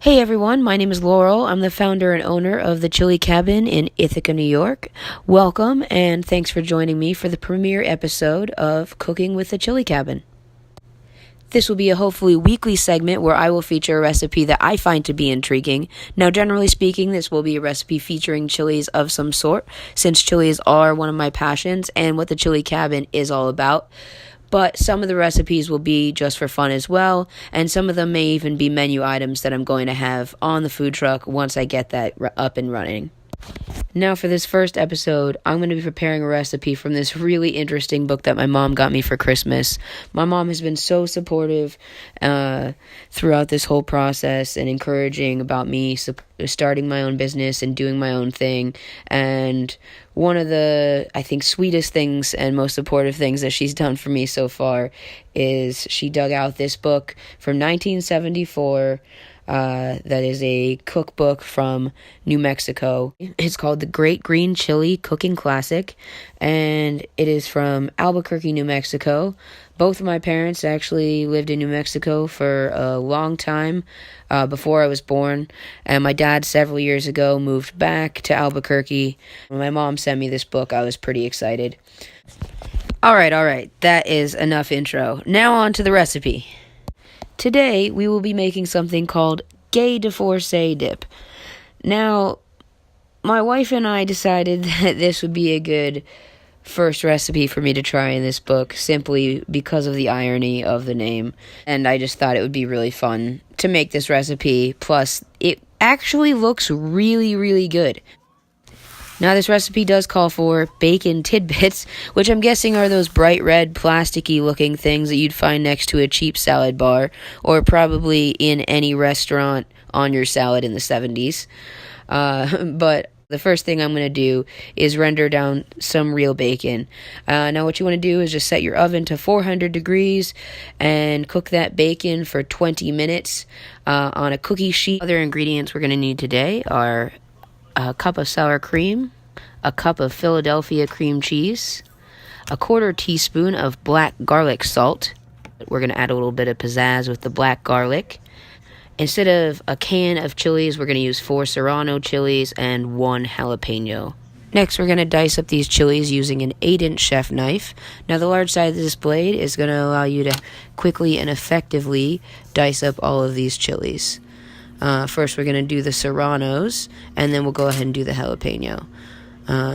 Hey everyone, my name is Laurel. I'm the founder and owner of the Chili Cabin in Ithaca, New York. Welcome and thanks for joining me for the premiere episode of Cooking with the Chili Cabin. This will be a hopefully weekly segment where I will feature a recipe that I find to be intriguing. Now, generally speaking, this will be a recipe featuring chilies of some sort, since chilies are one of my passions and what the Chili Cabin is all about. But some of the recipes will be just for fun as well, and some of them may even be menu items that I'm going to have on the food truck once I get that up and running. Now for this first episode, I'm going to be preparing a recipe from this really interesting book that my mom got me for Christmas. My mom has been so supportive throughout this whole process and encouraging about me starting my own business and doing my own thing. And one of the, I think, sweetest things and most supportive things that she's done for me so far is she dug out this book from 1974. That is a cookbook from New Mexico. It's called The Great Green Chili Cooking Classic, and it is from Albuquerque, New Mexico. Both of my parents actually lived in New Mexico for a long time before I was born, and my dad several years ago moved back to Albuquerque. When my mom sent me this book, I was pretty excited. All right, that is enough intro. Now on to the recipe. Today, we will be making something called gay divorcee dip. Now, my wife and I decided that this would be a good first recipe for me to try in this book, simply because of the irony of the name. And I just thought it would be really fun to make this recipe. Plus, it actually looks really, really good. Now, this recipe does call for bacon tidbits, which I'm guessing are those bright red, plasticky looking things that you'd find next to a cheap salad bar, or probably in any restaurant on your salad in the 70s. But the first thing I'm going to do is render down some real bacon. Now, what you want to do is just set your oven to 400 degrees and cook that bacon for 20 minutes on a cookie sheet. Other ingredients we're going to need today are a cup of sour cream, a cup of Philadelphia cream cheese, a 1/4 teaspoon of black garlic salt. We're going to add a little bit of pizzazz with the black garlic. Instead of a can of chilies, we're going to use 4 serrano chilies and 1 jalapeno. Next, we're going to dice up these chilies using an 8-inch chef knife. Now, the large size of this blade is going to allow you to quickly and effectively dice up all of these chilies. First, we're going to do the serranos, and then we'll go ahead and do the jalapeno.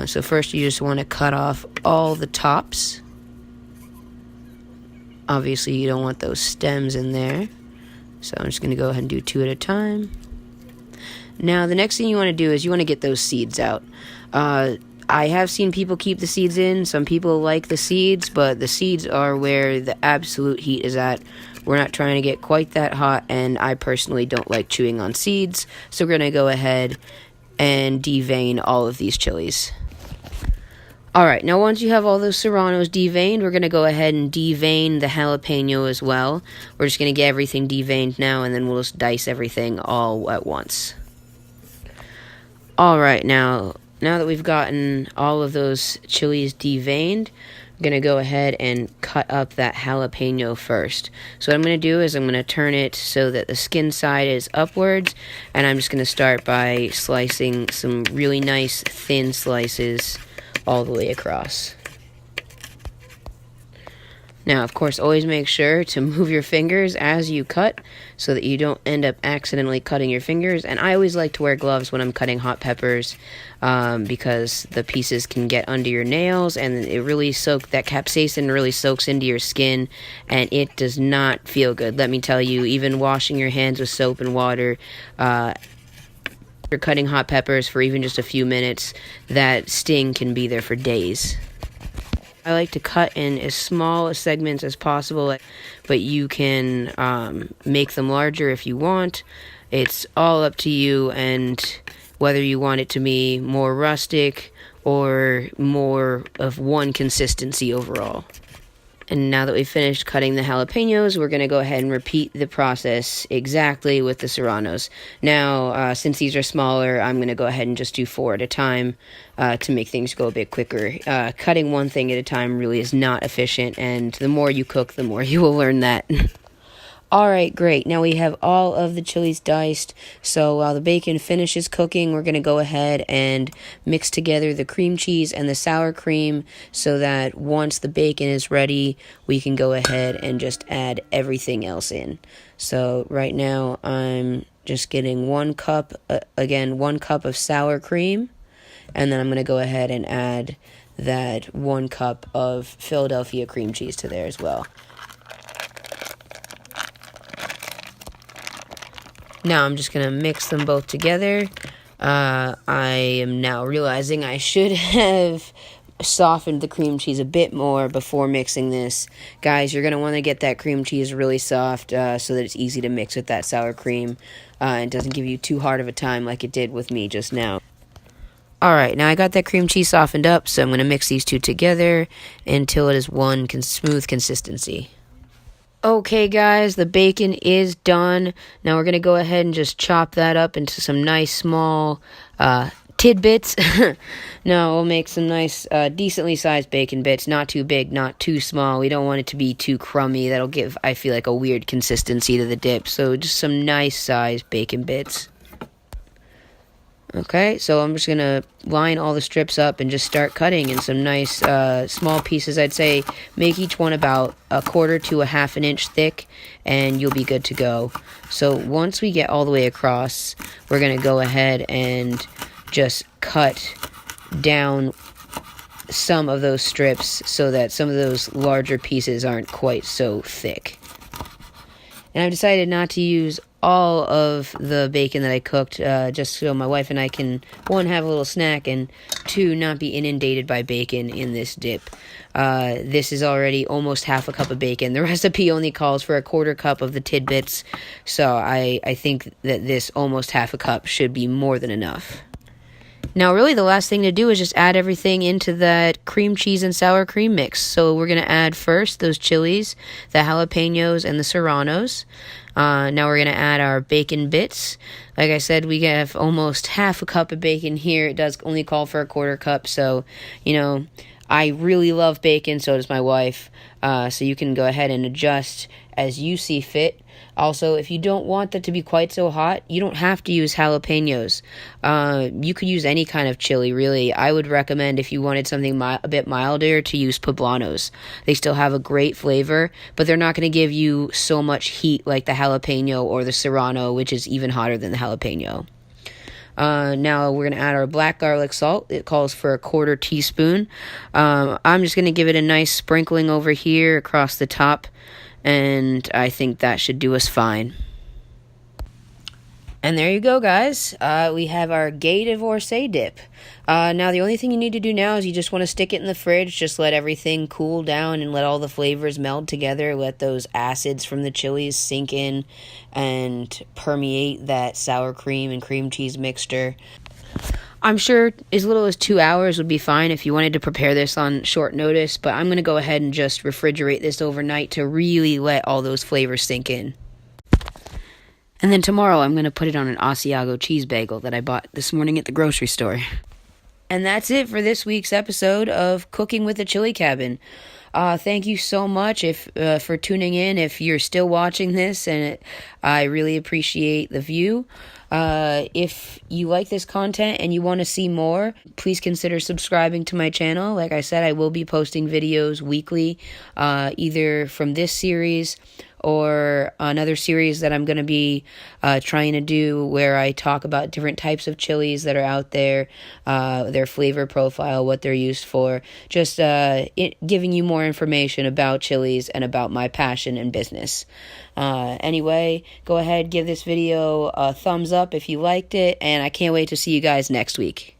So first, you just want to cut off all the tops. Obviously, you don't want those stems in there. So I'm just going to go ahead and do 2 at a time. Now, the next thing you want to do is you want to get those seeds out. I have seen people keep the seeds in. Some people like the seeds, but the seeds are where the absolute heat is at. We're not trying to get quite that hot, and I personally don't like chewing on seeds, so we're going to go ahead and devein all of these chilies. Alright, now once you have all those serranos deveined, we're going to go ahead and devein the jalapeno as well. We're just going to get everything deveined now, and then we'll just dice everything all at once. Alright, now that we've gotten all of those chilies deveined, I'm going to go ahead and cut up that jalapeno first. So what I'm going to do is I'm going to turn it so that the skin side is upwards, and I'm just going to start by slicing some really nice thin slices all the way across. Now, of course, always make sure to move your fingers as you cut so that you don't end up accidentally cutting your fingers. And I always like to wear gloves when I'm cutting hot peppers because the pieces can get under your nails, and it really that capsaicin really soaks into your skin, and it does not feel good. Let me tell you, even washing your hands with soap and water, you're cutting hot peppers for even just a few minutes, that sting can be there for days. I like to cut in as small segments as possible, but you can make them larger if you want. It's all up to you and whether you want it to be more rustic or more of one consistency overall. And now that we've finished cutting the jalapenos, we're going to go ahead and repeat the process exactly with the serranos. Now, since these are smaller, I'm going to go ahead and just do 4 at a time to make things go a bit quicker. Cutting one thing at a time really is not efficient, and the more you cook, the more you will learn that. Alright, great. Now we have all of the chilies diced. So while the bacon finishes cooking, we're going to go ahead and mix together the cream cheese and the sour cream so that once the bacon is ready, we can go ahead and just add everything else in. So right now I'm just getting 1 cup, again, 1 cup of sour cream. And then I'm going to go ahead and add that 1 cup of Philadelphia cream cheese to there as well. Now I'm just going to mix them both together. I am now realizing I should have softened the cream cheese a bit more before mixing this. Guys, you're going to want to get that cream cheese really soft so that it's easy to mix with that sour cream. It doesn't give you too hard of a time like it did with me just now. Alright, now I got that cream cheese softened up, so I'm going to mix these two together until it is one smooth consistency. Okay, guys, the bacon is done. Now we're going to go ahead and just chop that up into some nice small tidbits. Now we'll make some nice, decently sized bacon bits. Not too big, not too small. We don't want it to be too crummy. That'll give, I feel like, a weird consistency to the dip. So just some nice sized bacon bits. Okay, so I'm just going to line all the strips up and just start cutting in some nice small pieces. I'd say make each one about 1/4 to 1/2 inch thick, and you'll be good to go. So once we get all the way across, we're going to go ahead and just cut down some of those strips so that some of those larger pieces aren't quite so thick. And I've decided not to use all of the bacon that I cooked, just so my wife and I can, 1, have a little snack, and 2, not be inundated by bacon in this dip. This is already almost 1/2 cup of bacon. The recipe only calls for 1/4 cup of the tidbits, so I think that this almost 1/2 cup should be more than enough. Now, really, the last thing to do is just add everything into that cream cheese and sour cream mix. So we're going to add first those chilies, the jalapenos, and the serranos. Now we're going to add our bacon bits. Like I said, we have almost 1/2 cup of bacon here. It does only call for 1/4 cup, so, you know, I really love bacon, so does my wife. So you can go ahead and adjust as you see fit. Also, if you don't want that to be quite so hot, you don't have to use jalapenos. You could use any kind of chili, really. I would recommend, if you wanted something a bit milder, to use poblanos. They still have a great flavor, but they're not going to give you so much heat like the jalapeno or the serrano, which is even hotter than the jalapeno. Now we're going to add our black garlic salt. It calls for 1/4 teaspoon. I'm just going to give it a nice sprinkling over here across the top, and I think that should do us fine. And there you go, guys. We have our gay divorcee dip. Now, the only thing you need to do now is you just want to stick it in the fridge. Just let everything cool down and let all the flavors meld together. Let those acids from the chilies sink in and permeate that sour cream and cream cheese mixture. I'm sure as little as 2 hours would be fine if you wanted to prepare this on short notice, but I'm going to go ahead and just refrigerate this overnight to really let all those flavors sink in. And then tomorrow I'm going to put it on an Asiago cheese bagel that I bought this morning at the grocery store. And that's it for this week's episode of Cooking with the Chili Cabin. Thank you so much for tuning in. If you're still watching this, and I really appreciate the view. If you like this content and you want to see more, please consider subscribing to my channel. Like I said, I will be posting videos weekly, either from this series or another series that I'm going to be trying to do where I talk about different types of chilies that are out there, their flavor profile, what they're used for, just giving you more information about chilies and about my passion and business. Anyway, go ahead, give this video a thumbs up if you liked it, and I can't wait to see you guys next week.